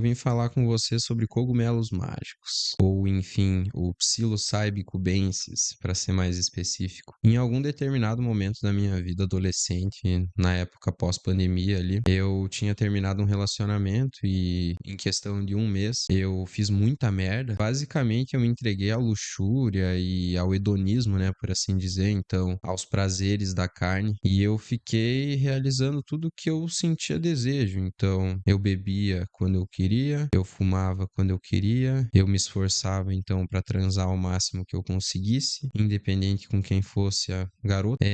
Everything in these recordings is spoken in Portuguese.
vim falar com você sobre cogumelos mágicos, ou enfim, o Psilocybe cubensis, para ser mais específico. Em algum determinado momento da minha vida adolescente, na época pós-pandemia ali, eu tinha terminado um relacionamento e em questão de um mês eu fiz muita merda. Basicamente eu me entreguei à luxúria e ao hedonismo, né, por assim dizer, então aos prazeres da carne, e eu fiquei realizando tudo que eu sentia desejo. Então eu bebia quando eu queria, eu fumava quando eu queria, eu me esforçava então para transar ao máximo que eu conseguisse, independente com quem fosse a garota.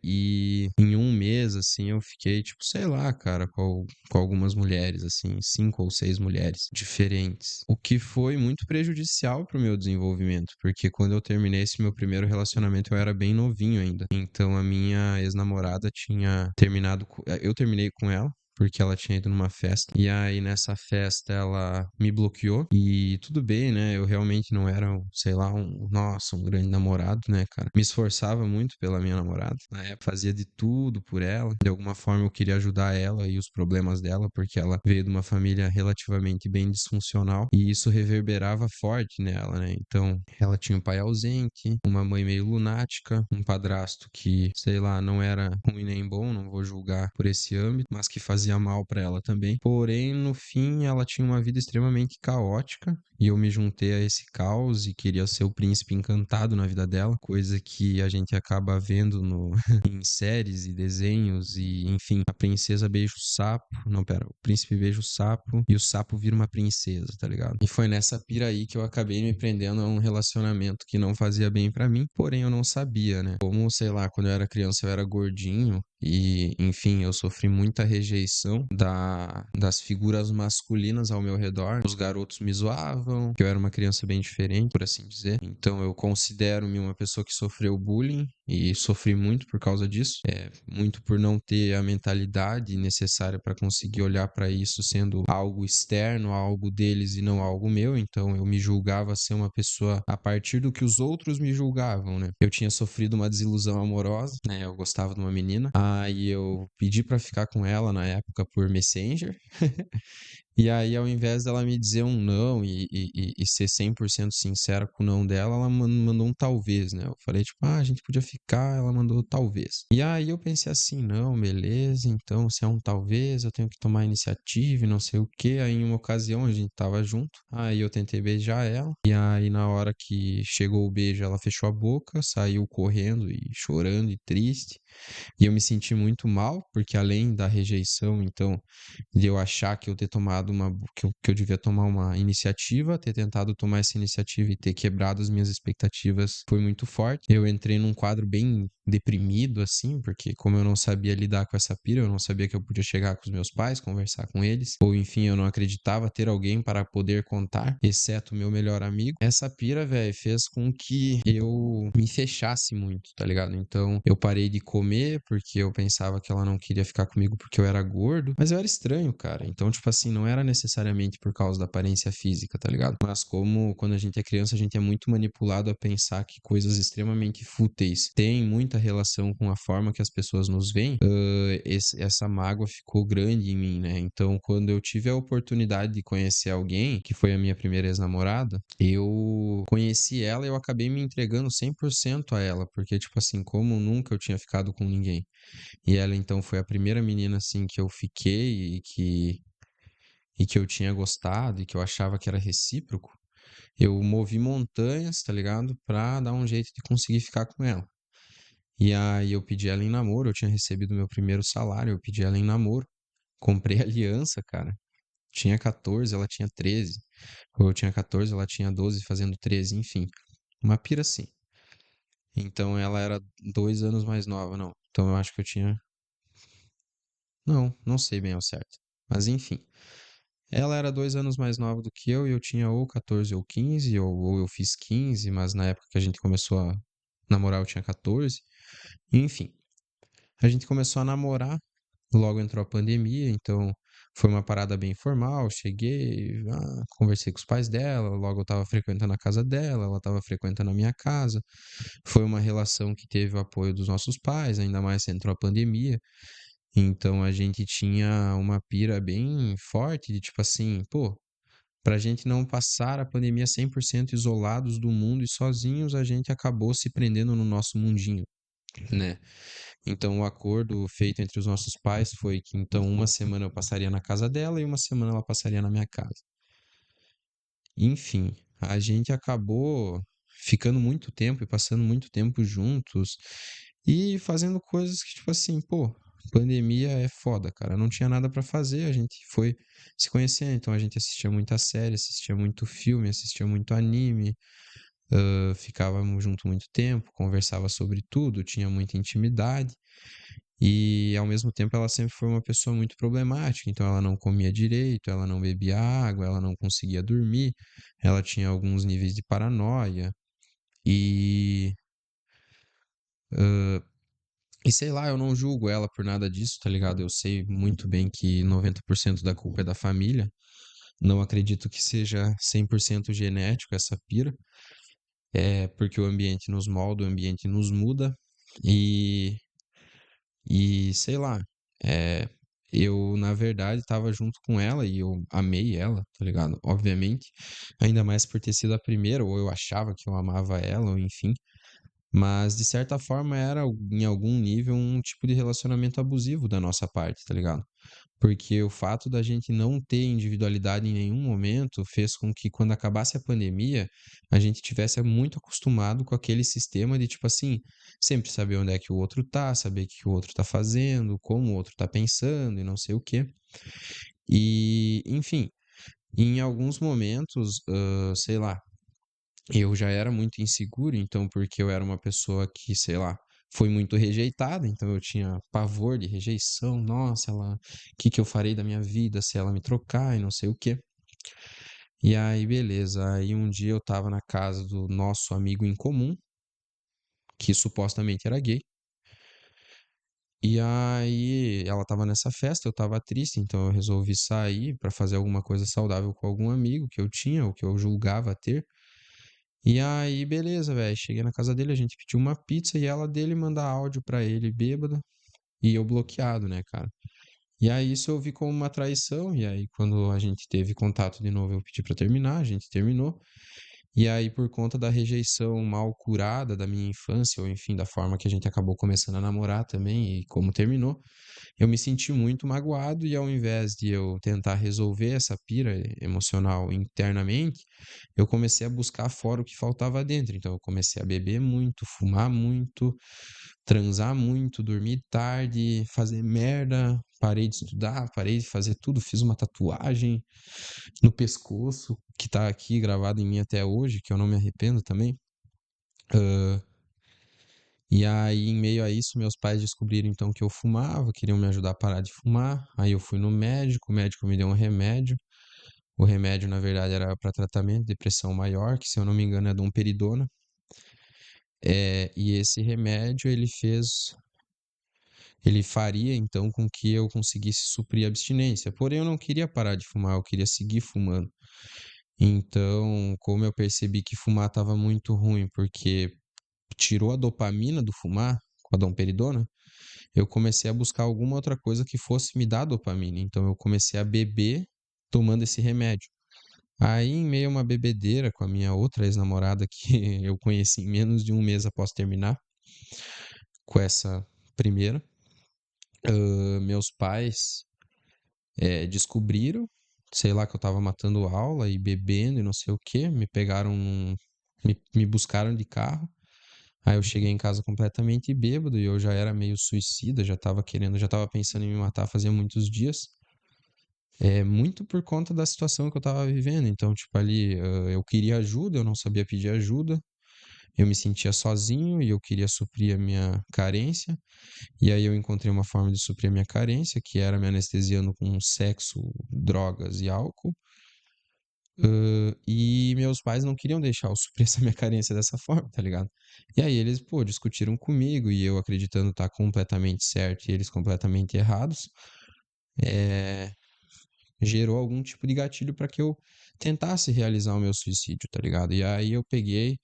E em um mês, assim, eu fiquei, tipo, sei lá, cara, com algumas mulheres, assim, 5 ou 6 mulheres diferentes. O que foi muito prejudicial pro meu desenvolvimento, porque quando eu terminei esse meu primeiro relacionamento, eu era bem novinho ainda. Então a minha ex-namorada tinha terminado, eu terminei com ela, porque ela tinha ido numa festa. E aí, nessa festa, ela me bloqueou. E tudo bem, né? Eu realmente não era, sei lá, nossa, um grande namorado, né, cara? Me esforçava muito pela minha namorada. Na época, fazia de tudo por ela. De alguma forma, eu queria ajudar ela e os problemas dela, porque ela veio de uma família relativamente bem disfuncional. E isso reverberava forte nela, né? Então, ela tinha um pai ausente, uma mãe meio lunática, um padrasto que, sei lá, não era ruim nem bom, não vou julgar por esse âmbito, mas que fazia mal pra ela também. Porém, no fim, ela tinha uma vida extremamente caótica e eu me juntei a esse caos e queria ser o príncipe encantado na vida dela, coisa que a gente acaba vendo no em séries e desenhos e, enfim, a princesa beija o sapo, não, pera, o príncipe beija o sapo e o sapo vira uma princesa, tá ligado? E foi nessa pira aí que eu acabei me prendendo a um relacionamento que não fazia bem pra mim, porém eu não sabia, né? Como, sei lá, quando eu era criança eu era gordinho e, enfim, eu sofri muita rejeição das figuras masculinas ao meu redor. Os garotos me zoavam, que eu era uma criança bem diferente, por assim dizer. Então eu considero-me uma pessoa que sofreu bullying e sofri muito por causa disso. Muito por não ter a mentalidade necessária para conseguir olhar para isso sendo algo externo, algo deles e não algo meu. Então eu me julgava ser uma pessoa a partir do que os outros me julgavam, né? Eu tinha sofrido uma desilusão amorosa, né? Eu gostava de uma menina. Aí eu pedi pra ficar com ela na época por Messenger. E aí, ao invés dela me dizer um não e ser 100% sincera com o não dela, ela mandou um talvez, né? Eu falei, tipo, a gente podia ficar, ela mandou talvez. E aí eu pensei assim, não, beleza, então se é um talvez, eu tenho que tomar iniciativa e não sei o quê. Aí em uma ocasião a gente tava junto, aí eu tentei beijar ela, e aí na hora que chegou o beijo, ela fechou a boca, saiu correndo e chorando e triste. E eu me senti muito mal, porque além da rejeição, então, de eu achar que eu ter tomado que eu devia tomar uma iniciativa, ter tentado tomar essa iniciativa e ter quebrado as minhas expectativas foi muito forte. Eu entrei num quadro bem deprimido, assim, porque como eu não sabia lidar com essa pira, eu não sabia que eu podia chegar com os meus pais, conversar com eles, ou enfim, eu não acreditava ter alguém para poder contar, exceto o meu melhor amigo. Essa pira, velho, fez com que eu me fechasse muito, tá ligado? Então, eu parei de comer porque eu pensava que ela não queria ficar comigo porque eu era gordo, mas eu era estranho, cara. Então, tipo assim, não era necessariamente por causa da aparência física, tá ligado? Mas como quando a gente é criança, a gente é muito manipulado a pensar que coisas extremamente fúteis têm muita relação com a forma que as pessoas nos veem, essa mágoa ficou grande em mim, né? Então, quando eu tive a oportunidade de conhecer alguém, que foi a minha primeira ex-namorada, eu conheci ela e eu acabei me entregando 100% a ela, porque, tipo assim, como nunca eu tinha ficado com ninguém. E ela, então, foi a primeira menina, assim, que eu fiquei e que eu tinha gostado e que eu achava que era recíproco. Eu movi montanhas, tá ligado? Pra dar um jeito de conseguir ficar com ela. E aí eu pedi ela em namoro, eu tinha recebido meu primeiro salário, eu pedi ela em namoro. Comprei aliança, cara. Tinha 14, ela tinha 13. Ou eu tinha 14, ela tinha 12, fazendo 13, enfim. Uma pira assim. Então ela era 2 anos mais nova, não. Então eu acho que eu tinha. Não, não sei bem ao certo. Mas enfim. Ela era 2 anos mais nova do que eu e eu tinha ou 14 ou 15, ou eu fiz 15, mas na época que a gente começou a namorar eu tinha 14. Enfim. A gente começou a namorar, logo entrou a pandemia, então foi uma parada bem formal. Cheguei, conversei com os pais dela, logo eu tava frequentando a casa dela, ela tava frequentando a minha casa. Foi uma relação que teve o apoio dos nossos pais, ainda mais se entrou a pandemia. Então a gente tinha uma pira bem forte de tipo assim, pô, Para a gente não passar a pandemia 100% isolados do mundo e sozinhos, a gente acabou se prendendo no nosso mundinho, né? Então, o acordo feito entre os nossos pais foi que, então, uma semana eu passaria na casa dela e uma semana ela passaria na minha casa. Enfim, a gente acabou ficando muito tempo e passando muito tempo juntos e fazendo coisas que, tipo assim, pô, pandemia é foda, cara. Não tinha nada pra fazer, a gente foi se conhecendo, então a gente assistia muita série, assistia muito filme, assistia muito anime, ficávamos junto muito tempo, conversava sobre tudo, tinha muita intimidade. E ao mesmo tempo ela sempre foi uma pessoa muito problemática, então ela não comia direito, ela não bebia água, ela não conseguia dormir, ela tinha alguns níveis de paranoia e e sei lá, eu não julgo ela por nada disso, tá ligado? Eu sei muito bem que 90% da culpa é da família. Não acredito que seja 100% genético essa pira. É porque o ambiente nos molda, o ambiente nos muda. E sei lá, é, eu na verdade estava junto com ela e eu amei ela, tá ligado? Obviamente, ainda mais por ter sido a primeira, ou eu achava que eu amava ela, ou enfim. Mas de certa forma era em algum nível um tipo de relacionamento abusivo da nossa parte, tá ligado? Porque o fato da gente não ter individualidade em nenhum momento fez com que, quando acabasse a pandemia, a gente tivesse muito acostumado com aquele sistema de, tipo assim, sempre saber onde é que o outro tá, saber o que o outro tá fazendo, como o outro tá pensando e não sei o quê. E, enfim, em alguns momentos, sei lá, eu já era muito inseguro, então, porque eu era uma pessoa que, sei lá, foi muito rejeitada, então eu tinha pavor de rejeição. Nossa, ela, o que que eu farei da minha vida se ela me trocar e não sei o quê. E aí, beleza. Aí um dia eu tava na casa do nosso amigo em comum, que supostamente era gay. E aí ela tava nessa festa, eu tava triste, então eu resolvi sair pra fazer alguma coisa saudável com algum amigo que eu tinha, ou que eu julgava ter. E aí, beleza, velho. Cheguei na casa dele, a gente pediu uma pizza e ela dele manda áudio pra ele bêbada e eu bloqueado, né, cara? E aí isso eu vi como uma traição. E aí, quando a gente teve contato de novo, eu pedi pra terminar, a gente terminou. E aí, por conta da rejeição mal curada da minha infância, ou enfim, da forma que a gente acabou começando a namorar também e como terminou, eu me senti muito magoado e, ao invés de eu tentar resolver essa pira emocional internamente, eu comecei a buscar fora o que faltava dentro. Então eu comecei a beber muito, fumar muito, transar muito, dormir tarde, fazer merda, parei de estudar, parei de fazer tudo, fiz uma tatuagem no pescoço que tá aqui gravado em mim até hoje, que eu não me arrependo também. Ah, e aí, em meio a isso, meus pais descobriram então que eu fumava, queriam me ajudar a parar de fumar. Aí eu fui no médico, o médico me deu um remédio. O remédio, na verdade, era para tratamento de depressão maior, que, se eu não me engano, é domperidona. E esse remédio, ele faria então com que eu conseguisse suprir a abstinência. Porém, eu não queria parar de fumar, eu queria seguir fumando. Então, como eu percebi que fumar estava muito ruim, porque tirou a dopamina do fumar, com a domperidona, eu comecei a buscar alguma outra coisa que fosse me dar dopamina. Então eu comecei a beber tomando esse remédio. Aí, em meio a uma bebedeira com a minha outra ex-namorada, que eu conheci em menos de um mês após terminar com essa primeira, meus pais descobriram, sei lá, que eu tava matando aula e bebendo e não sei o que, me pegaram, me buscaram de carro. Aí eu cheguei em casa completamente bêbado e eu já era meio suicida, já tava querendo, já tava pensando em me matar fazia muitos dias. Muito por conta da situação que eu tava vivendo. Então, tipo, ali, eu queria ajuda, eu não sabia pedir ajuda. Eu me sentia sozinho e eu queria suprir a minha carência. E aí eu encontrei uma forma de suprir a minha carência, que era me anestesiando com sexo, drogas e álcool. E meus pais não queriam deixar eu suprir essa minha carência dessa forma, tá ligado? E aí eles, pô, discutiram comigo e eu acreditando estar completamente certo e eles completamente errados, é, gerou algum tipo de gatilho para que eu tentasse realizar o meu suicídio, tá ligado? E aí eu peguei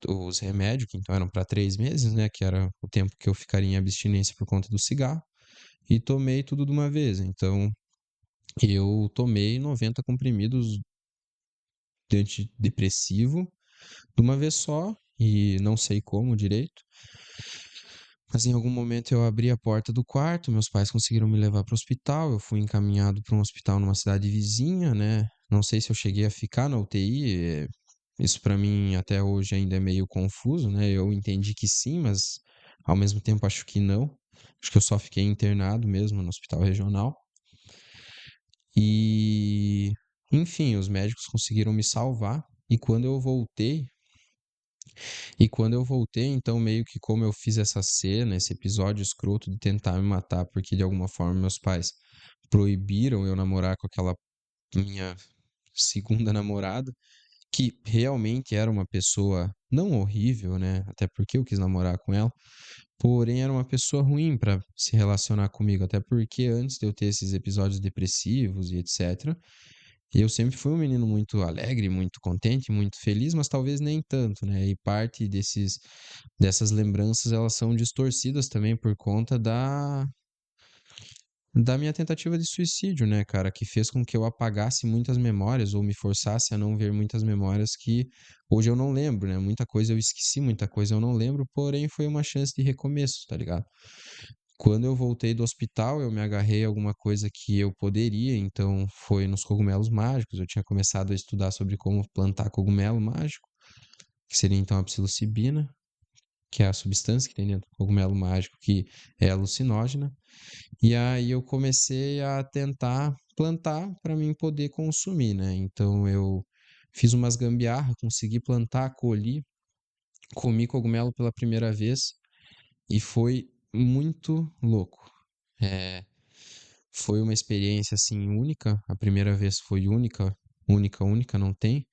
os remédios, que então eram para 3 meses, né? Que era o tempo que eu ficaria em abstinência por conta do cigarro, e tomei tudo de uma vez. Então eu tomei 90 comprimidos antidepressivo de uma vez só, e não sei como direito. Mas em algum momento eu abri a porta do quarto, meus pais conseguiram me levar para o hospital, eu fui encaminhado para um hospital numa cidade vizinha, né? Não sei se eu cheguei a ficar na UTI, isso para mim até hoje ainda é meio confuso, né? Eu entendi que sim, mas ao mesmo tempo acho que não. Acho que eu só fiquei internado mesmo no hospital regional. E, enfim, os médicos conseguiram me salvar. E quando eu voltei, então meio que como eu fiz essa cena, esse episódio escroto de tentar me matar, porque de alguma forma meus pais proibiram eu namorar com aquela minha segunda namorada, que realmente era uma pessoa não horrível, né? Até porque eu quis namorar com ela, porém era uma pessoa ruim para se relacionar comigo, até porque antes de eu ter esses episódios depressivos e etc, eu sempre fui um menino muito alegre, muito contente, muito feliz, mas talvez nem tanto, né? E parte dessas lembranças, elas são distorcidas também por conta da minha tentativa de suicídio, né, cara? Que fez com que eu apagasse muitas memórias ou me forçasse a não ver muitas memórias que hoje eu não lembro, né? Muita coisa eu esqueci, muita coisa eu não lembro, porém foi uma chance de recomeço, tá ligado? Quando eu voltei do hospital, eu me agarrei a alguma coisa que eu poderia, então foi nos cogumelos mágicos. Eu tinha começado a estudar sobre como plantar cogumelo mágico, que seria então a psilocibina, que é a substância que tem dentro do cogumelo mágico, que é alucinógena. E aí eu comecei a tentar plantar para mim poder consumir, né? Então eu fiz umas gambiarra, consegui plantar, colhi, comi cogumelo pela primeira vez e foi muito louco. É, foi uma experiência assim única. A primeira vez foi única, única, única, não tem.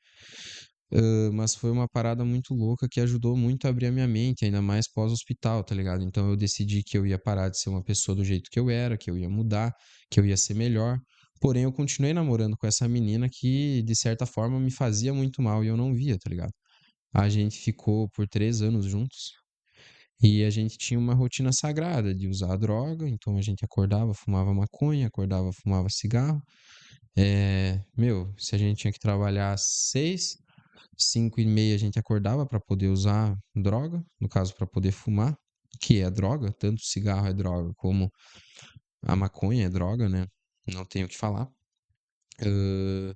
Mas foi uma parada muito louca que ajudou muito a abrir a minha mente, ainda mais pós-hospital, tá ligado? Então eu decidi que eu ia parar de ser uma pessoa do jeito que eu era, que eu ia mudar, que eu ia ser melhor. Porém, eu continuei namorando com essa menina que, de certa forma, me fazia muito mal e eu não via, tá ligado? A gente ficou por 3 anos juntos e a gente tinha uma rotina sagrada de usar droga, então a gente acordava, fumava maconha, acordava, fumava cigarro. Meu, se a gente tinha que trabalhar às 6, 5h30 a gente acordava para poder usar droga, no caso para poder fumar, que é droga, tanto cigarro é droga como a maconha é droga, né? Não tenho o que falar. Ahn,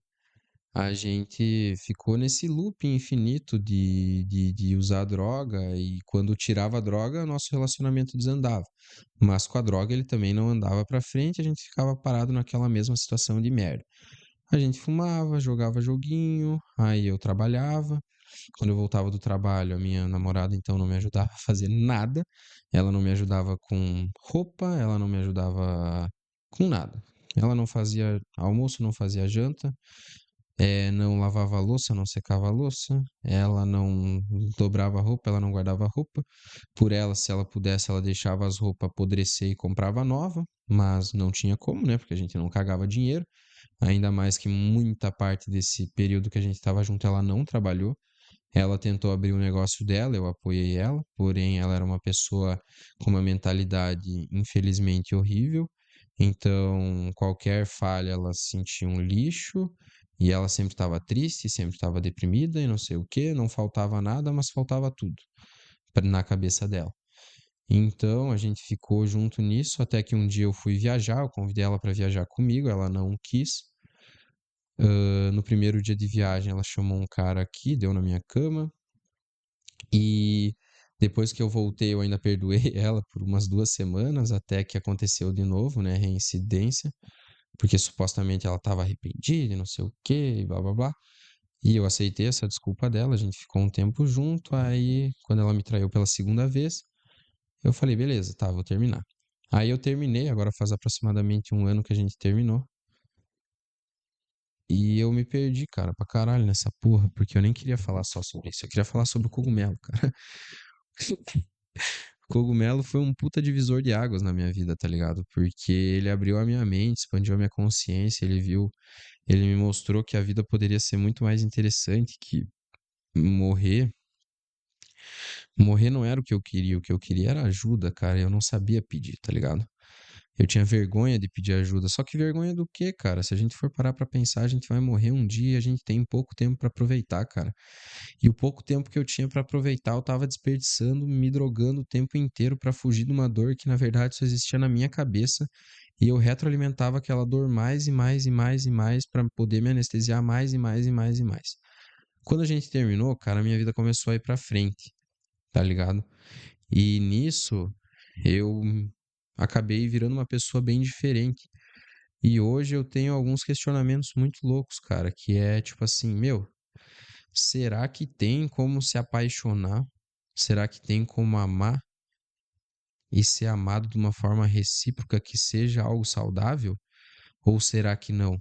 a gente ficou nesse loop infinito de usar droga e quando tirava a droga, nosso relacionamento desandava. Mas com a droga ele também não andava para frente, a gente ficava parado naquela mesma situação de merda. A gente fumava, jogava joguinho, aí eu trabalhava. Quando eu voltava do trabalho, a minha namorada então não me ajudava a fazer nada. Ela não me ajudava com roupa, ela não me ajudava com nada. Ela não fazia almoço, não fazia janta, não lavava a louça, não secava a louça, ela não dobrava a roupa, ela não guardava a roupa. Por ela, se ela pudesse, ela deixava as roupas apodrecer e comprava nova, mas não tinha como, né? Porque a gente não cagava dinheiro. Ainda mais que muita parte desse período que a gente estava junto, ela não trabalhou. Ela tentou abrir o negócio dela, eu apoiei ela, porém ela era uma pessoa com uma mentalidade infelizmente horrível. Então, qualquer falha ela se sentia um lixo e ela sempre estava triste, sempre estava deprimida e não sei o que, não faltava nada, mas faltava tudo na cabeça dela. Então, a gente ficou junto nisso até que um dia eu fui viajar, eu convidei ela para viajar comigo, ela não quis. No primeiro dia de viagem, ela chamou um cara aqui, deu na minha cama. E depois que eu voltei, eu ainda perdoei ela por umas 2 semanas, até que aconteceu de novo, né? Reincidência, porque supostamente ela estava arrependida e não sei o quê, e blá blá blá. E eu aceitei essa desculpa dela, a gente ficou um tempo junto. Aí, quando ela me traiu pela segunda vez, eu falei, beleza, tá, vou terminar. Aí eu terminei, agora faz aproximadamente um ano que a gente terminou. E eu me perdi, cara, pra caralho nessa porra, porque eu nem queria falar só sobre isso, eu queria falar sobre o cogumelo, cara. O cogumelo foi um puta divisor de águas na minha vida, tá ligado? Porque ele abriu a minha mente, expandiu a minha consciência, ele me mostrou que a vida poderia ser muito mais interessante, que morrer, morrer não era o que eu queria era ajuda, cara, eu não sabia pedir, tá ligado? Eu tinha vergonha de pedir ajuda. Só que vergonha do quê, cara? Se a gente for parar pra pensar, a gente vai morrer um dia e a gente tem pouco tempo pra aproveitar, cara. E o pouco tempo que eu tinha pra aproveitar, eu tava desperdiçando, me drogando o tempo inteiro pra fugir de uma dor que na verdade só existia na minha cabeça. E eu retroalimentava aquela dor mais e mais e mais e mais pra poder me anestesiar mais e mais e mais e mais. Quando a gente terminou, cara, minha vida começou a ir pra frente, tá ligado? E nisso eu acabei virando uma pessoa bem diferente. E hoje eu tenho alguns questionamentos muito loucos, cara, que é tipo assim, meu, será que tem como se apaixonar? Será que tem como amar e ser amado de uma forma recíproca que seja algo saudável? Ou será que não?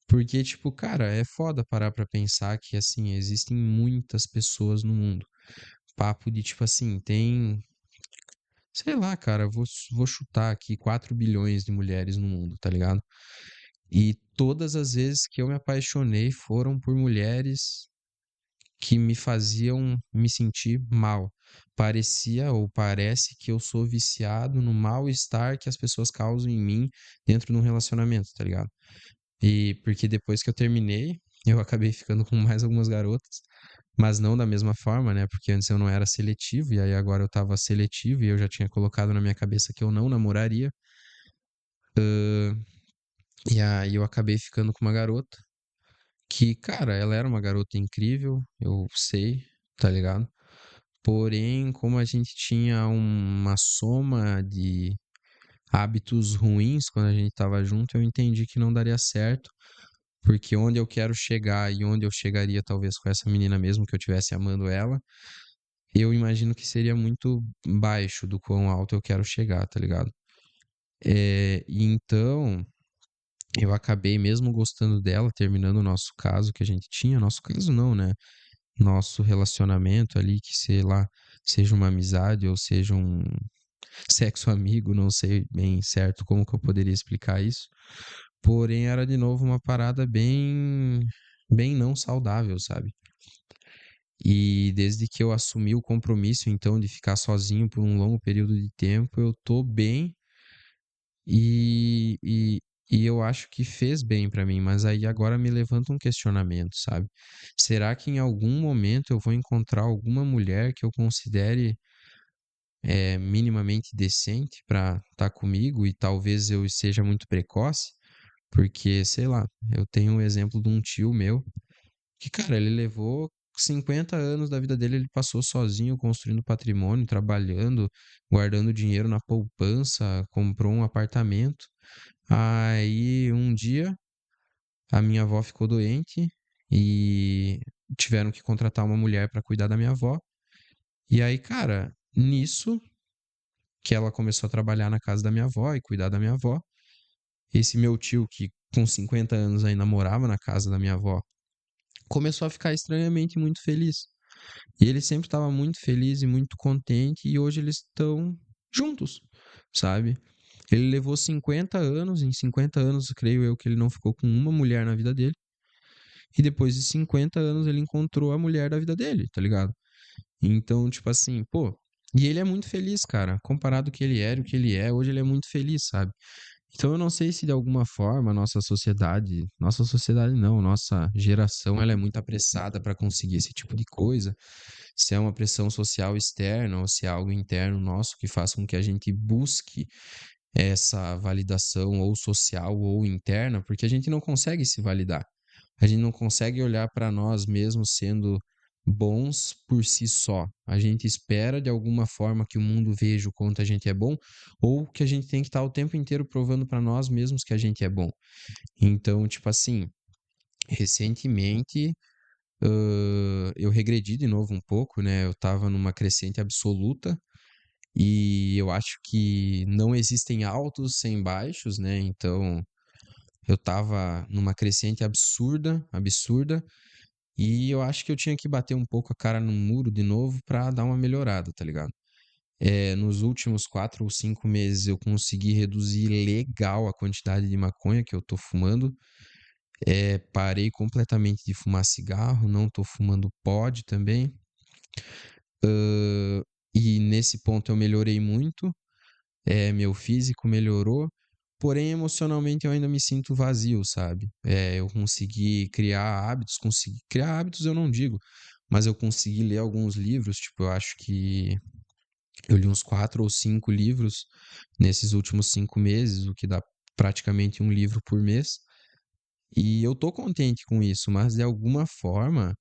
Porque, tipo, cara, é foda parar pra pensar que, assim, existem muitas pessoas no mundo. Papo de, tipo assim, tem, sei lá, cara, vou chutar aqui 4 bilhões de mulheres no mundo, tá ligado? E todas as vezes que eu me apaixonei foram por mulheres que me faziam me sentir mal. Parecia ou parece que eu sou viciado no mal-estar que as pessoas causam em mim dentro de um relacionamento, tá ligado? E porque depois que eu terminei, eu acabei ficando com mais algumas garotas, mas não da mesma forma, né? Porque antes eu não era seletivo, e aí agora eu tava seletivo e eu já tinha colocado na minha cabeça que eu não namoraria. E aí eu acabei ficando com uma garota que, cara, ela era uma garota incrível, eu sei, tá ligado? Porém, como a gente tinha uma soma de hábitos ruins quando a gente tava junto, eu entendi que não daria certo, porque onde eu quero chegar e onde eu chegaria talvez com essa menina mesmo que eu tivesse amando ela, eu imagino que seria muito baixo do quão alto eu quero chegar, tá ligado? E então, eu acabei mesmo gostando dela, terminando o nosso caso que a gente tinha, nosso caso não, né? Nosso relacionamento ali, que sei lá, seja uma amizade ou seja um sexo amigo, não sei bem certo como que eu poderia explicar isso. Porém, era de novo uma parada bem não saudável, sabe? E desde que eu assumi o compromisso, então, de ficar sozinho por um longo período de tempo, eu tô bem e, e, e eu acho que fez bem pra mim, mas aí agora me levanta um questionamento, sabe? Será que em algum momento eu vou encontrar alguma mulher que eu considere minimamente decente pra estar comigo e talvez eu seja muito precoce? Porque, sei lá, eu tenho um exemplo de um tio meu que, cara, ele levou 50 anos da vida dele, ele passou sozinho, construindo patrimônio, trabalhando, guardando dinheiro na poupança, comprou um apartamento. Aí, um dia, a minha avó ficou doente e tiveram que contratar uma mulher para cuidar da minha avó. E aí, cara, nisso que ela começou a trabalhar na casa da minha avó e cuidar da minha avó, esse meu tio, que com 50 anos ainda morava na casa da minha avó, começou a ficar estranhamente muito feliz. E ele sempre estava muito feliz e muito contente, e hoje eles estão juntos, sabe? Ele levou 50 anos, em 50 anos, creio eu, que ele não ficou com uma mulher na vida dele, e depois de 50 anos ele encontrou a mulher da vida dele, tá ligado? Então, tipo assim, pô. E ele é muito feliz, cara. Comparado ao que ele era e o que ele é, hoje ele é muito feliz, sabe? Então eu não sei se de alguma forma a nossa sociedade não, nossa geração, ela é muito apressada para conseguir esse tipo de coisa, se é uma pressão social externa ou se é algo interno nosso que faz com que a gente busque essa validação ou social ou interna, porque a gente não consegue se validar. A gente não consegue olhar para nós mesmos sendo bons por si só. A gente espera de alguma forma que o mundo veja o quanto a gente é bom, ou que a gente tem que estar o tempo inteiro provando para nós mesmos que a gente é bom. Então, tipo assim, recentemente eu regredi de novo um pouco, né? Eu tava numa crescente absoluta e eu acho que não existem altos sem baixos, né? Então, eu tava numa crescente absurda, absurda, e eu acho que eu tinha que bater um pouco a cara no muro de novo pra dar uma melhorada, tá ligado? Nos últimos 4 ou 5 meses eu consegui reduzir legal a quantidade de maconha que eu tô fumando. Parei completamente de fumar cigarro, não tô fumando pod também. E nesse ponto eu melhorei muito. Meu físico melhorou. porém emocionalmente eu ainda me sinto vazio, sabe? Eu consegui criar hábitos, consegui criar hábitos eu não digo, mas eu consegui ler alguns livros, tipo, eu acho que eu li uns 4 ou 5 livros nesses últimos 5 meses, o que dá praticamente um livro por mês. E eu tô contente com isso, mas de alguma forma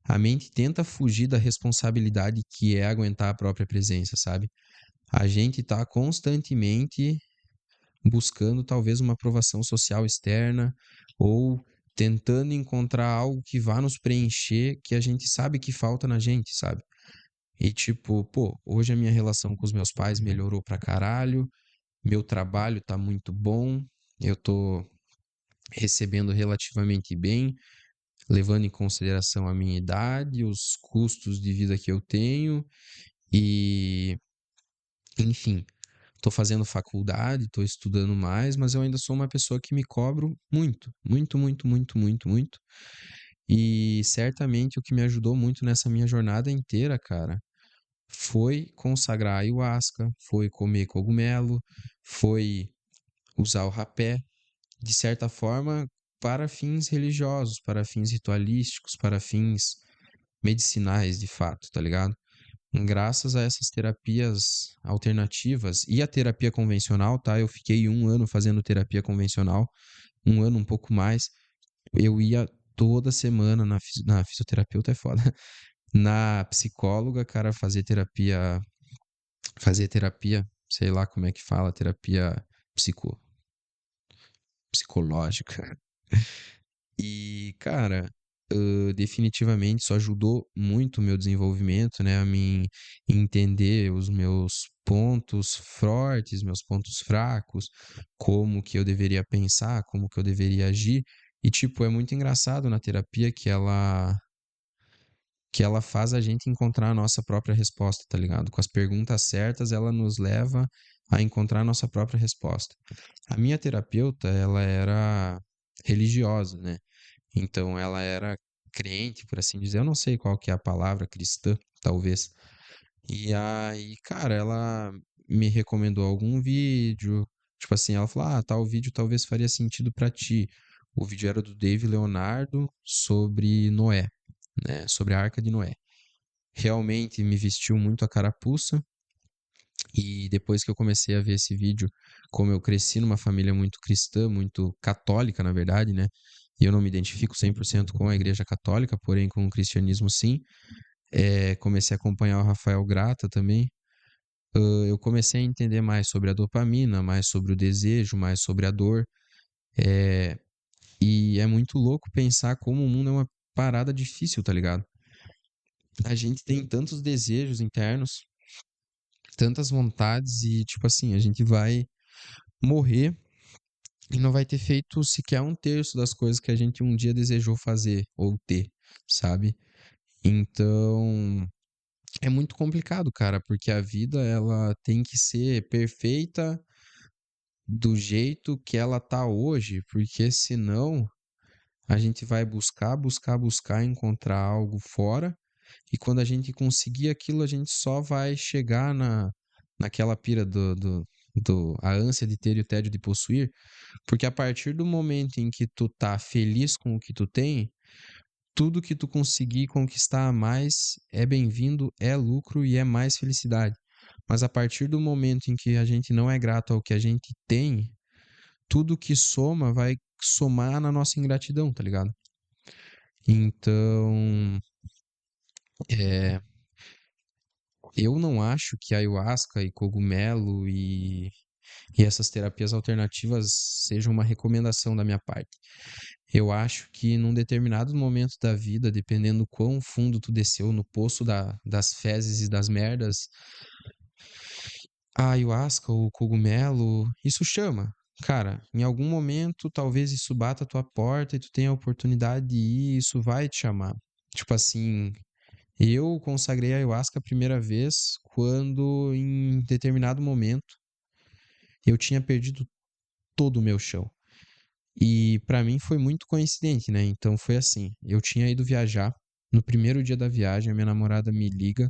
a mente tenta fugir da responsabilidade que é aguentar a própria presença, sabe? A gente tá constantemente buscando talvez uma aprovação social externa ou tentando encontrar algo que vá nos preencher que a gente sabe que falta na gente, sabe? E tipo, pô, hoje a minha relação com os meus pais melhorou pra caralho, meu trabalho tá muito bom, eu tô recebendo relativamente bem, levando em consideração a minha idade, os custos de vida que eu tenho e, enfim, tô fazendo faculdade, tô estudando mais, mas eu ainda sou uma pessoa que me cobro muito, muito, muito, muito, muito, muito. E certamente o que me ajudou muito nessa minha jornada inteira, cara, foi consagrar a ayahuasca, foi comer cogumelo, foi usar o rapé, de certa forma, para fins religiosos, para fins ritualísticos, para fins medicinais, de fato, tá ligado? Graças a essas terapias alternativas e a terapia convencional, tá? Eu fiquei 1 ano fazendo terapia convencional, 1 ano, um pouco mais. Eu ia toda semana na fisioterapeuta, é foda. Na psicóloga, cara, fazer terapia, sei lá como é que fala, terapia psico, psicológica. E, cara, definitivamente isso ajudou muito o meu desenvolvimento, né? A mim entender os meus pontos fortes, meus pontos fracos, como que eu deveria pensar, como que eu deveria agir. E, tipo, é muito engraçado na terapia que ela faz a gente encontrar a nossa própria resposta, tá ligado? Com as perguntas certas, ela nos leva a encontrar a nossa própria resposta. A minha terapeuta, ela era religiosa, né? Então ela era crente, por assim dizer. Eu não sei qual que é a palavra, cristã, talvez. E aí, cara, ela me recomendou algum vídeo. Tipo assim, ela falou: "Ah, tal vídeo talvez faria sentido pra ti". O vídeo era do Dave Leonardo sobre Noé, né? Sobre a Arca de Noé. Realmente me vestiu muito a carapuça. E depois que eu comecei a ver esse vídeo, como eu cresci numa família muito cristã, muito católica, na verdade, né? E eu não me identifico 100% com a Igreja Católica, porém com o cristianismo sim. Comecei a acompanhar o Rafael Grata também. Eu comecei a entender mais sobre a dopamina, mais sobre o desejo, mais sobre a dor. É, e é muito louco pensar como o mundo é uma parada difícil, tá ligado? A gente tem tantos desejos internos, tantas vontades e, tipo assim, a gente vai morrer e não vai ter feito sequer 1/3 das coisas que a gente um dia desejou fazer ou ter, sabe? Então, é muito complicado, cara, porque a vida ela tem que ser perfeita do jeito que ela tá hoje, porque senão a gente vai buscar, buscar, buscar encontrar algo fora, e quando a gente conseguir aquilo, a gente só vai chegar naquela pira do a ânsia de ter e o tédio de possuir, porque a partir do momento em que tu tá feliz com o que tu tem, tudo que tu conseguir conquistar a mais é bem-vindo, é lucro e é mais felicidade. Mas a partir do momento em que a gente não é grato ao que a gente tem, tudo que soma vai somar na nossa ingratidão, tá ligado? Então, é, eu não acho que ayahuasca e cogumelo e essas terapias alternativas sejam uma recomendação da minha parte. Eu acho que num determinado momento da vida, dependendo quão fundo tu desceu no poço das fezes e das merdas, a ayahuasca ou o cogumelo, isso chama. Cara, em algum momento talvez isso bata a tua porta e tu tenha a oportunidade de ir, isso vai te chamar. Tipo assim, eu consagrei a ayahuasca a primeira vez quando, em determinado momento, eu tinha perdido todo o meu chão. E pra mim foi muito coincidente, né? Então foi assim, eu tinha ido viajar. No primeiro dia da viagem, a minha namorada me liga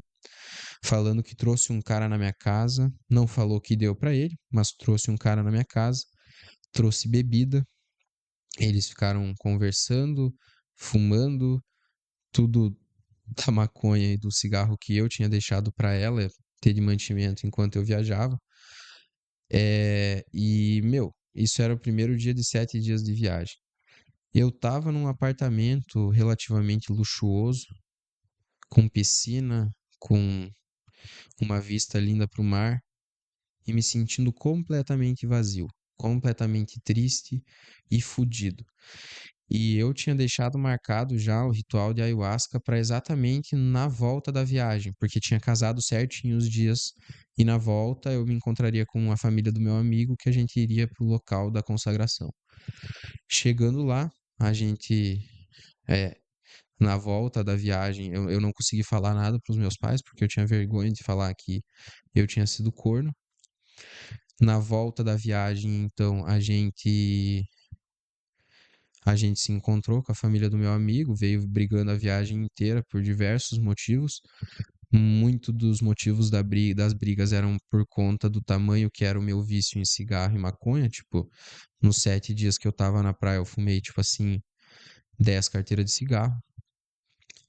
falando que trouxe um cara na minha casa, não falou que deu pra ele, mas trouxe um cara na minha casa trouxe bebida, eles ficaram conversando, fumando, tudo da maconha e do cigarro que eu tinha deixado para ela ter de mantimento enquanto eu viajava. Meu, isso era o primeiro dia de 7 dias de viagem. Eu tava num apartamento relativamente luxuoso, com piscina, com uma vista linda para o mar e me sentindo completamente vazio, completamente triste e fudido. E eu tinha deixado marcado já o ritual de ayahuasca para exatamente na volta da viagem, porque tinha casado certinho os dias e na volta eu me encontraria com a família do meu amigo que a gente iria para o local da consagração. Chegando lá, a gente, é, na volta da viagem, eu não consegui falar nada para os meus pais, porque eu tinha vergonha de falar que eu tinha sido corno. Na volta da viagem, então, a gente se encontrou com a família do meu amigo, veio brigando a viagem inteira por diversos motivos. Muito dos motivos das brigas eram por conta do tamanho que era o meu vício em cigarro e maconha. Tipo, nos 7 dias que eu tava na praia, eu fumei, tipo assim, 10 carteiras de cigarro.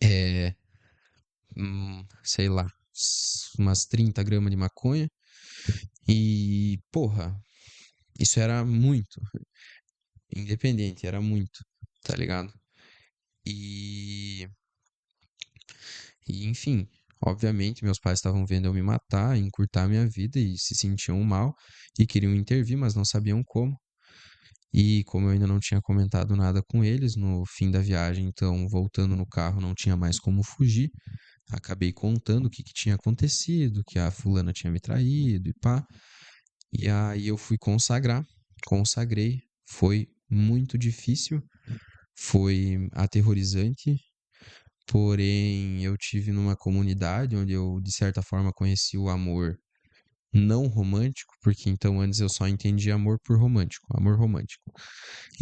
É, sei lá, umas 30 gramas de maconha. E, porra, isso era muito. Independente, era muito, tá ligado? E, enfim, obviamente meus pais estavam vendo eu me matar, encurtar minha vida e se sentiam mal e queriam intervir, mas não sabiam como. E como eu ainda não tinha comentado nada com eles no fim da viagem, então voltando no carro não tinha mais como fugir. Acabei contando o que que tinha acontecido, que a fulana tinha me traído e pá. E aí eu fui consagrar, consagrei. Foi muito difícil, foi aterrorizante, porém eu tive numa comunidade onde eu, de certa forma, conheci o amor não romântico, porque então antes eu só entendia amor por romântico, amor romântico.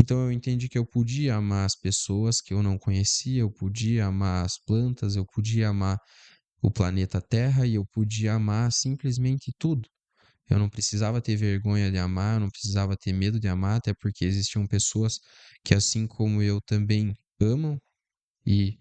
Então eu entendi que eu podia amar as pessoas que eu não conhecia, eu podia amar as plantas, eu podia amar o planeta Terra e eu podia amar simplesmente tudo. Eu não precisava ter vergonha de amar, eu não precisava ter medo de amar, até porque existiam pessoas que, assim como eu, também amam e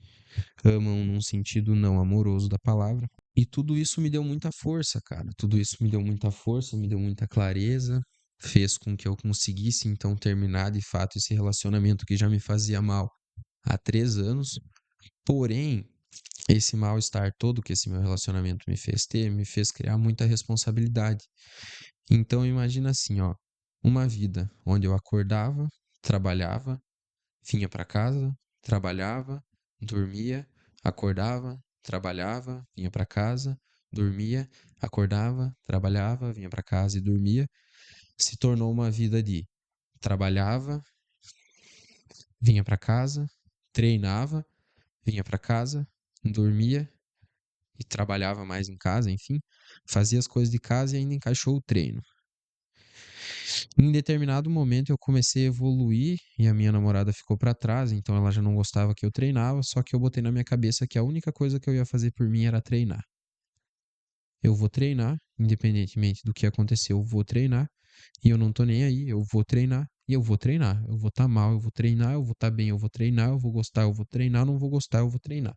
amam num sentido não amoroso da palavra. E tudo isso me deu muita força, cara. Tudo isso me deu muita força, me deu muita clareza, fez com que eu conseguisse então terminar de fato esse relacionamento que já me fazia mal há 3 anos. Porém, esse mal-estar todo que esse meu relacionamento me fez ter, me fez criar muita responsabilidade. Então imagina assim, ó, uma vida onde eu acordava, trabalhava, vinha para casa, trabalhava, dormia, acordava, trabalhava, vinha para casa, dormia, acordava, trabalhava, vinha para casa e dormia, se tornou uma vida de trabalhava, vinha para casa, treinava, vinha para casa, dormia e trabalhava mais em casa, enfim, fazia as coisas de casa e ainda encaixou o treino. Em determinado momento eu comecei a evoluir e a minha namorada ficou para trás, então ela já não gostava que eu treinava, só que eu botei na minha cabeça que a única coisa que eu ia fazer por mim era treinar. Eu vou treinar, independentemente do que acontecer, eu vou treinar, e eu não tô nem aí, eu vou treinar, e eu vou treinar. Eu vou estar mal, eu vou treinar, eu vou estar bem, eu vou treinar, eu vou gostar, eu vou treinar, não vou gostar, eu vou treinar.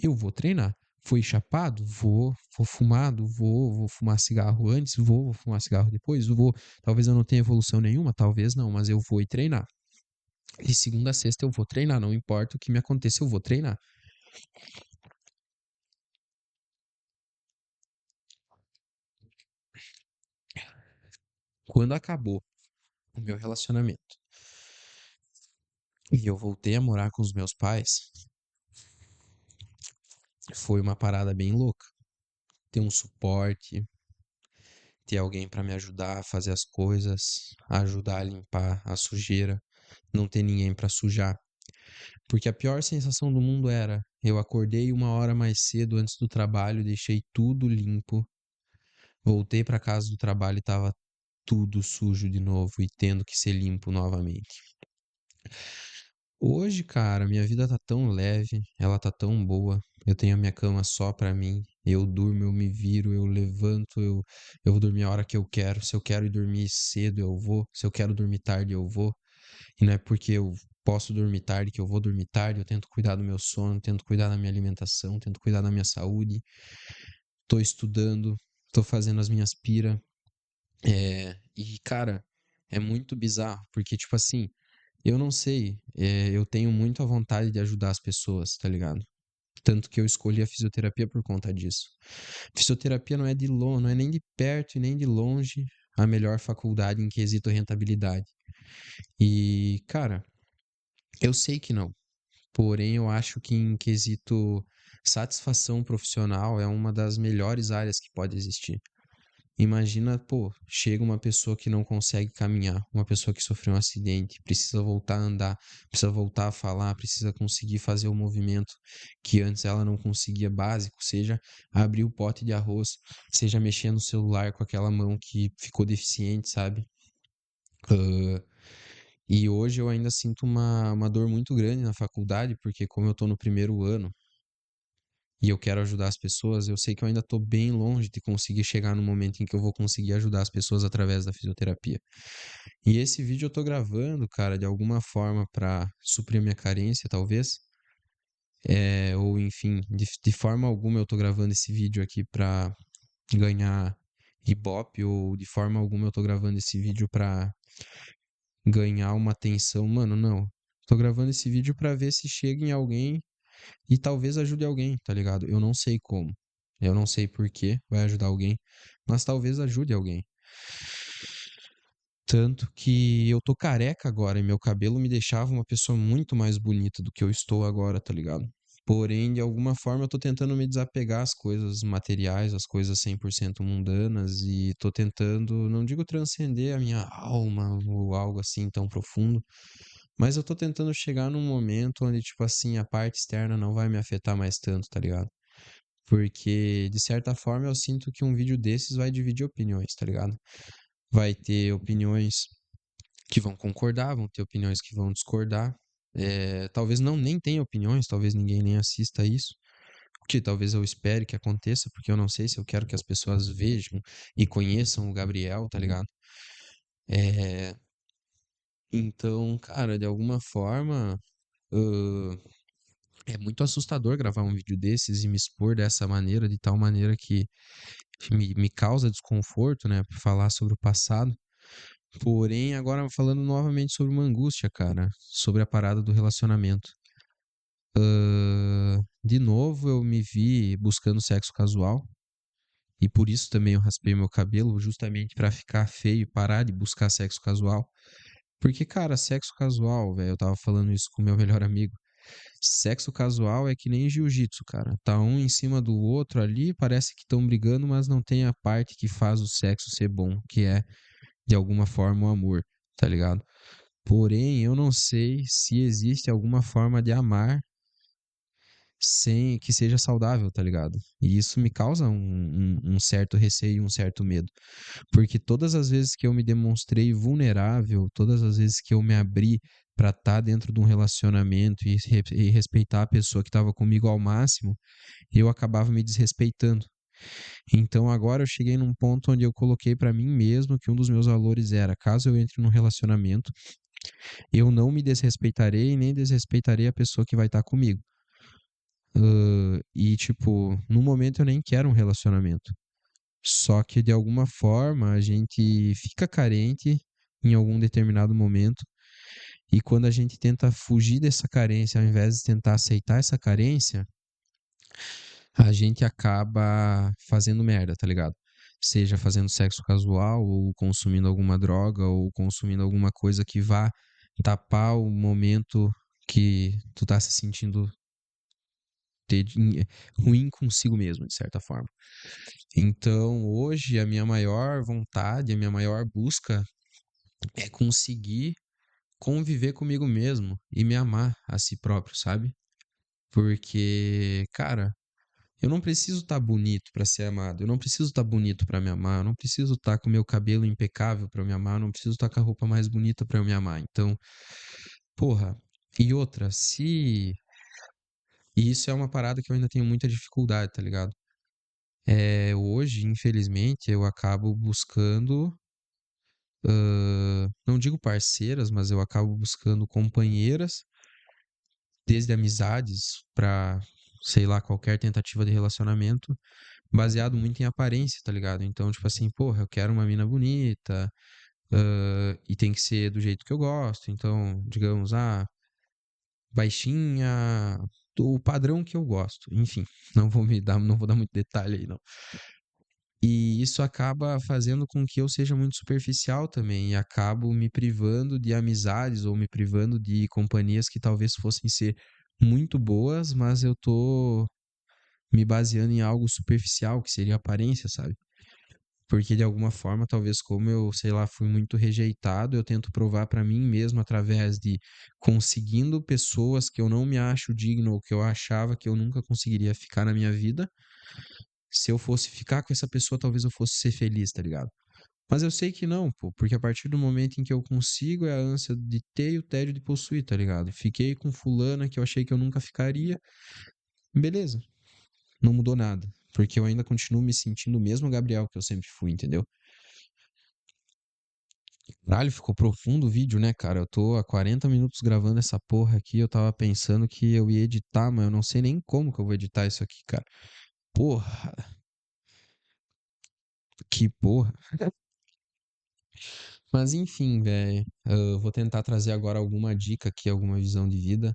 Eu vou treinar. Fui chapado? Vou fumado? Vou fumar cigarro antes? Vou fumar cigarro depois? Vou. Talvez eu não tenha evolução nenhuma, talvez não, mas eu vou ir treinar. De segunda a sexta eu vou treinar, não importa o que me aconteça, eu vou treinar. Quando acabou o meu relacionamento e eu voltei a morar com os meus pais, foi uma parada bem louca. Ter um suporte, ter alguém para me ajudar a fazer as coisas, ajudar a limpar a sujeira, não ter ninguém para sujar. Porque a pior sensação do mundo era: eu acordei uma hora mais cedo antes do trabalho, deixei tudo limpo, voltei para casa do trabalho e tava tudo sujo de novo e tendo que ser limpo novamente. Hoje, cara, minha vida tá tão leve, ela tá tão boa. Eu tenho a minha cama só pra mim, Eu durmo, eu me viro, eu levanto, eu vou dormir a hora que eu quero. Se eu quero ir dormir cedo, eu vou. Se eu quero dormir tarde, eu vou. E não é porque eu posso dormir tarde que eu vou dormir tarde. Eu tento cuidar do meu sono, tento cuidar da minha alimentação, tento cuidar da minha saúde. Tô estudando, tô fazendo as minhas pira. E, cara, é muito bizarro, porque, tipo assim, eu não sei, eu tenho muito a vontade de ajudar as pessoas, tá ligado? Tanto que eu escolhi a fisioterapia por conta disso. Fisioterapia não é de longe, não é nem de perto e nem de longe a melhor faculdade em quesito rentabilidade. E, cara, eu sei que não. Porém, eu acho que em quesito satisfação profissional é uma das melhores áreas que pode existir. Imagina, pô, chega uma pessoa que não consegue caminhar, uma pessoa que sofreu um acidente, precisa voltar a andar, precisa voltar a falar, precisa conseguir fazer o movimento que antes ela não conseguia básico, seja abrir o pote de arroz, seja mexer no celular com aquela mão que ficou deficiente, sabe? Ah, e hoje eu ainda sinto uma dor muito grande na faculdade, porque como eu tô no primeiro ano, e eu quero ajudar as pessoas, eu sei que eu ainda estou bem longe de conseguir chegar no momento em que eu vou conseguir ajudar as pessoas através da fisioterapia. E esse vídeo eu tô gravando, cara, de alguma forma para suprir a minha carência, talvez. Ou enfim, de forma alguma eu tô gravando esse vídeo aqui para ganhar Ibope, ou de forma alguma eu tô gravando esse vídeo para ganhar uma atenção. Mano, não. Tô gravando esse vídeo para ver se chega em alguém e talvez ajude alguém, tá ligado? Eu não sei como. Eu não sei por que vai ajudar alguém, mas talvez ajude alguém. Tanto que eu tô careca agora e meu cabelo me deixava uma pessoa muito mais bonita do que eu estou agora, tá ligado? Porém, de alguma forma, eu tô tentando me desapegar às coisas materiais, às coisas 100% mundanas e tô tentando, não digo transcender a minha alma ou algo assim tão profundo, mas eu tô tentando chegar num momento onde, tipo assim, a parte externa não vai me afetar mais tanto, tá ligado? Porque, de certa forma, eu sinto que um vídeo desses vai dividir opiniões, tá ligado? Vai ter opiniões que vão concordar, vão ter opiniões que vão discordar. Talvez não nem tenha opiniões, talvez ninguém nem assista isso. O que talvez eu espere que aconteça, porque eu não sei se eu quero que as pessoas vejam e conheçam o Gabriel, tá ligado? É, então, cara, de alguma forma, ãh, é muito assustador gravar um vídeo desses e me expor dessa maneira, de tal maneira que me causa desconforto, né? Por falar sobre o passado. Porém, agora falando novamente sobre uma angústia, cara, sobre a parada do relacionamento. De novo, eu me vi buscando sexo casual e por isso também eu raspei meu cabelo, justamente pra ficar feio e parar de buscar sexo casual. Porque, cara, sexo casual, velho, eu tava falando isso com meu melhor amigo. Sexo casual é que nem jiu-jitsu, cara. Tá um em cima do outro ali, parece que estão brigando, mas não tem a parte que faz o sexo ser bom, que é, de alguma forma, o amor, tá ligado? Porém, eu não sei se existe alguma forma de amar sem que seja saudável, tá ligado? E isso me causa um certo receio, um certo medo. Porque todas as vezes que eu me demonstrei vulnerável, todas as vezes que eu me abri pra estar dentro de um relacionamento e respeitar a pessoa que estava comigo ao máximo, eu acabava me desrespeitando. Então agora eu cheguei num ponto onde eu coloquei pra mim mesmo que um dos meus valores era, caso eu entre num relacionamento, eu não me desrespeitarei e nem desrespeitarei a pessoa que vai estar comigo. E, tipo, no momento eu nem quero um relacionamento. Só que de alguma forma a gente fica carente em algum determinado momento. E quando a gente tenta fugir dessa carência, ao invés de tentar aceitar essa carência, a gente acaba fazendo merda, tá ligado? Seja fazendo sexo casual, ou consumindo alguma droga, ou consumindo alguma coisa que vá tapar o momento que tu tá se sentindo ruim consigo mesmo, de certa forma. Então, hoje, a minha maior vontade, a minha maior busca é conseguir conviver comigo mesmo e me amar a si próprio, sabe? Porque, cara, eu não preciso estar bonito pra ser amado, eu não preciso estar bonito pra me amar, eu não preciso estar com o meu cabelo impecável pra me amar, eu não preciso estar com a roupa mais bonita pra eu me amar. Então, porra, e outra, se. E isso é uma parada que eu ainda tenho muita dificuldade, tá ligado? Hoje, infelizmente, eu acabo buscando, não digo parceiras, mas eu acabo buscando companheiras, desde amizades pra, sei lá, qualquer tentativa de relacionamento, baseado muito em aparência, tá ligado? Então, tipo assim, porra, eu quero uma mina bonita, e tem que ser do jeito que eu gosto. Então, digamos, baixinha, o padrão que eu gosto. Enfim, não vou dar muito detalhe aí, não. E isso acaba fazendo com que eu seja muito superficial também, e acabo me privando de amizades ou me privando de companhias que talvez fossem ser muito boas, mas eu tô me baseando em algo superficial, que seria a aparência, sabe? Porque de alguma forma, talvez como eu, sei lá, fui muito rejeitado, eu tento provar pra mim mesmo através de conseguindo pessoas que eu não me acho digno ou que eu achava que eu nunca conseguiria ficar na minha vida. Se eu fosse ficar com essa pessoa, talvez eu fosse ser feliz, tá ligado? Mas eu sei que não, pô, porque a partir do momento em que eu consigo é a ânsia de ter e o tédio de possuir, tá ligado? Fiquei com fulana que eu achei que eu nunca ficaria, beleza, não mudou nada, porque eu ainda continuo me sentindo o mesmo Gabriel que eu sempre fui, entendeu? Caralho, ficou profundo o vídeo, né, cara? Eu tô há 40 minutos gravando essa porra aqui, eu tava pensando que eu ia editar, mas eu não sei nem como que eu vou editar isso aqui, cara. Porra, que porra. Mas enfim, velho, eu vou tentar trazer agora alguma dica aqui, alguma visão de vida.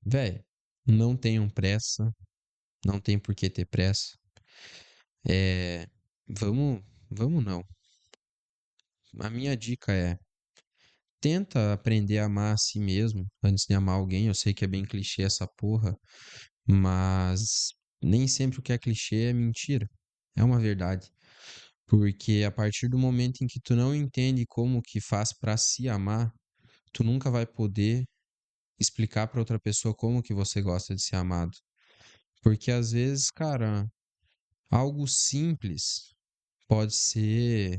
Velho, não tenham pressa, não tem por que ter pressa. É, vamos, vamos não. A minha dica é, tenta aprender a amar a si mesmo antes de amar alguém. Eu sei que é bem clichê essa porra, mas nem sempre o que é clichê é mentira. É uma verdade. Porque a partir do momento em que tu não entende como que faz pra se amar, tu nunca vai poder explicar pra outra pessoa como que você gosta de ser amado. Porque às vezes, cara, algo simples pode ser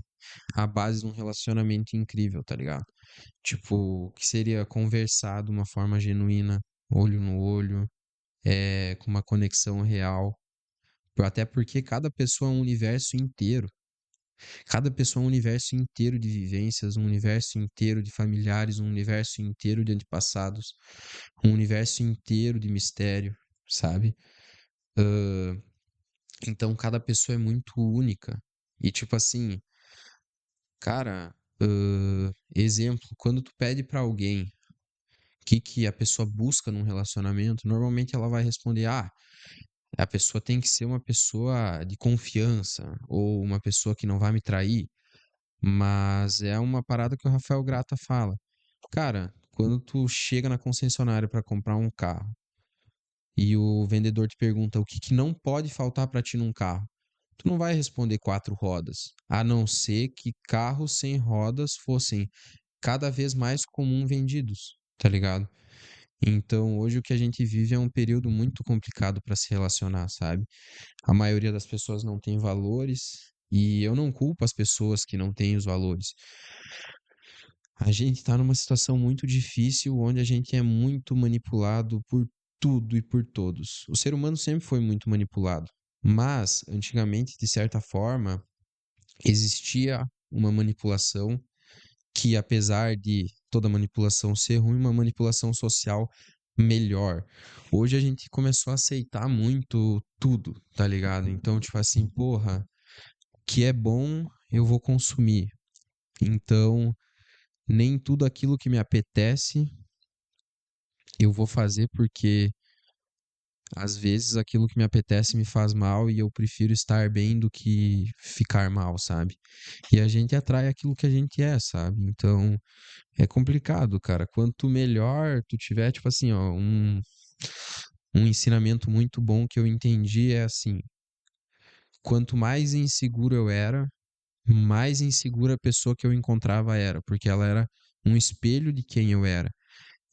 a base de um relacionamento incrível, tá ligado? Tipo, que seria conversar de uma forma genuína, olho no olho, com uma conexão real. Até porque cada pessoa é um universo inteiro. Cada pessoa é um universo inteiro de vivências, um universo inteiro de familiares, um universo inteiro de antepassados, um universo inteiro de mistério, sabe? Então cada pessoa é muito única. E tipo assim, cara, exemplo, quando tu pede pra alguém o que que a pessoa busca num relacionamento, normalmente ela vai responder: "Ah, a pessoa tem que ser uma pessoa de confiança ou uma pessoa que não vai me trair". Mas é uma parada que o Rafael Grata fala. Cara, quando tu chega na concessionária para comprar um carro e o vendedor te pergunta o que que não pode faltar para ti num carro, tu não vai responder quatro rodas, a não ser que carros sem rodas fossem cada vez mais comum vendidos, tá ligado? Então, hoje o que a gente vive é um período muito complicado para se relacionar, sabe? A maioria das pessoas não tem valores e eu não culpo as pessoas que não têm os valores. A gente está numa situação muito difícil onde a gente é muito manipulado por tudo e por todos. O ser humano sempre foi muito manipulado, mas antigamente, de certa forma, existia uma manipulação que, apesar de toda manipulação ser ruim, uma manipulação social melhor. Hoje a gente começou a aceitar muito tudo, tá ligado? Então, tipo assim, porra, que é bom, eu vou consumir. Então, nem tudo aquilo que me apetece eu vou fazer porque às vezes aquilo que me apetece me faz mal e eu prefiro estar bem do que ficar mal, sabe? E a gente atrai aquilo que a gente é, sabe? Então é complicado, cara. Quanto melhor tu tiver, tipo assim, ó, um ensinamento muito bom que eu entendi é assim: quanto mais inseguro eu era, mais insegura a pessoa que eu encontrava era, porque ela era um espelho de quem eu era.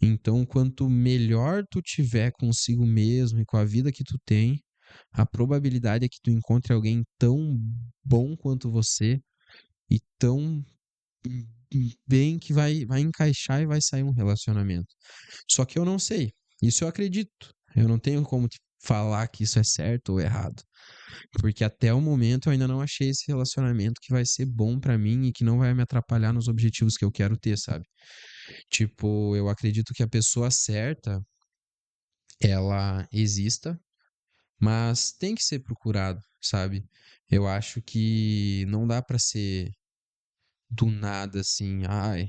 Então, quanto melhor tu tiver consigo mesmo e com a vida que tu tem, a probabilidade é que tu encontre alguém tão bom quanto você e tão bem que vai encaixar e vai sair um relacionamento. Só que eu não sei. Isso eu acredito. Eu não tenho como te falar que isso é certo ou errado. Porque até o momento eu ainda não achei esse relacionamento que vai ser bom pra mim e que não vai me atrapalhar nos objetivos que eu quero ter, sabe? Tipo, eu acredito que a pessoa certa, ela exista, mas tem que ser procurado, sabe? Eu acho que não dá pra ser do nada assim, ai,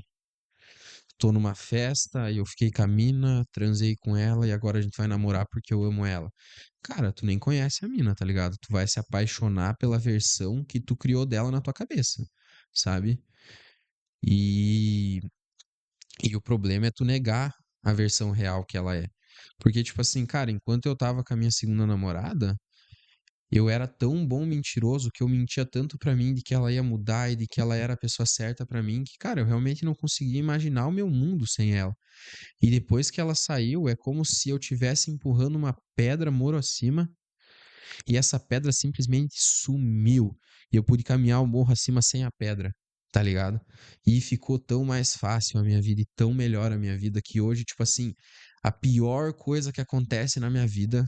tô numa festa e eu fiquei com a mina, transei com ela e agora a gente vai namorar porque eu amo ela. Cara, tu nem conhece a mina, tá ligado? Tu vai se apaixonar pela versão que tu criou dela na tua cabeça, sabe? E, e o problema é tu negar a versão real que ela é. Porque, tipo assim, cara, enquanto eu tava com a minha segunda namorada, eu era tão bom mentiroso que eu mentia tanto pra mim de que ela ia mudar e de que ela era a pessoa certa pra mim, que, cara, eu realmente não conseguia imaginar o meu mundo sem ela. E depois que ela saiu, é como se eu tivesse empurrando uma pedra muro acima e essa pedra simplesmente sumiu. E eu pude caminhar o morro acima sem a pedra, tá ligado? E ficou tão mais fácil a minha vida e tão melhor a minha vida que hoje, tipo assim, a pior coisa que acontece na minha vida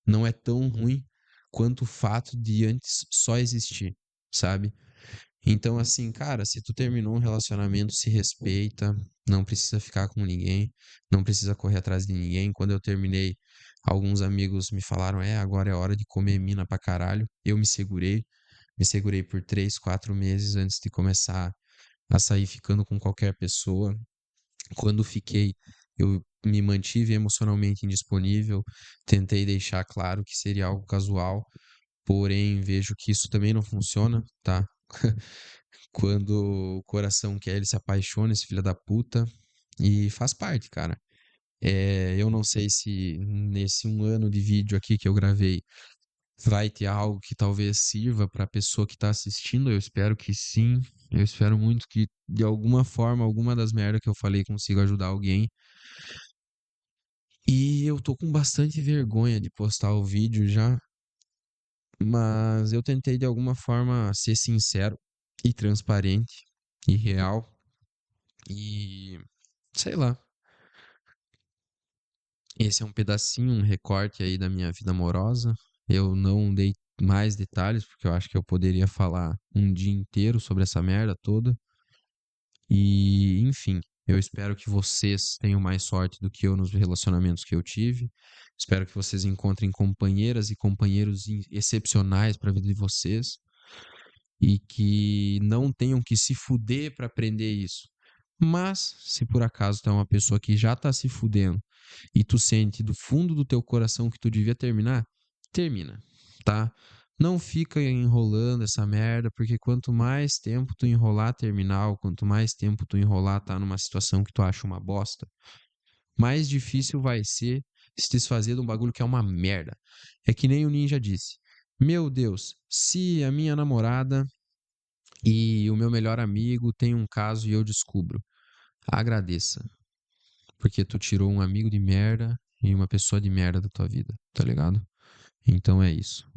não é tão ruim quanto o fato de antes só existir, sabe? Então, assim, cara, se tu terminou um relacionamento, se respeita, não precisa ficar com ninguém, não precisa correr atrás de ninguém. Quando eu terminei, alguns amigos me falaram: agora é hora de comer mina pra caralho. Eu me segurei por 3, 4 meses antes de começar a sair ficando com qualquer pessoa. Quando fiquei, eu me mantive emocionalmente indisponível, tentei deixar claro que seria algo casual, porém vejo que isso também não funciona, tá? Quando o coração quer, ele se apaixona, esse filho da puta, e faz parte, cara. Eu não sei se nesse 1 ano de vídeo aqui que eu gravei vai ter algo que talvez sirva pra pessoa que tá assistindo. Eu espero que sim. Eu espero muito que, de alguma forma, alguma das merdas que eu falei consiga ajudar alguém. E eu tô com bastante vergonha de postar o vídeo já, mas eu tentei de alguma forma ser sincero e transparente e real. E sei lá, esse é um pedacinho, um recorte aí da minha vida amorosa. Eu não dei mais detalhes, porque eu acho que eu poderia falar um dia inteiro sobre essa merda toda. E, enfim, eu espero que vocês tenham mais sorte do que eu nos relacionamentos que eu tive. Espero que vocês encontrem companheiras e companheiros excepcionais para a vida de vocês e que não tenham que se fuder para aprender isso. Mas, se por acaso tu é uma pessoa que já tá se fudendo e tu sente do fundo do teu coração que tu devia terminar, termina, tá? Não fica enrolando essa merda, porque quanto mais tempo tu enrolar terminar, ou quanto mais tempo tu enrolar tá numa situação que tu acha uma bosta, mais difícil vai ser se desfazer de um bagulho que é uma merda. É que nem o Ninja disse. Meu Deus, se a minha namorada e o meu melhor amigo têm um caso e eu descubro, agradeça, porque tu tirou um amigo de merda e uma pessoa de merda da tua vida, tá ligado? Então é isso.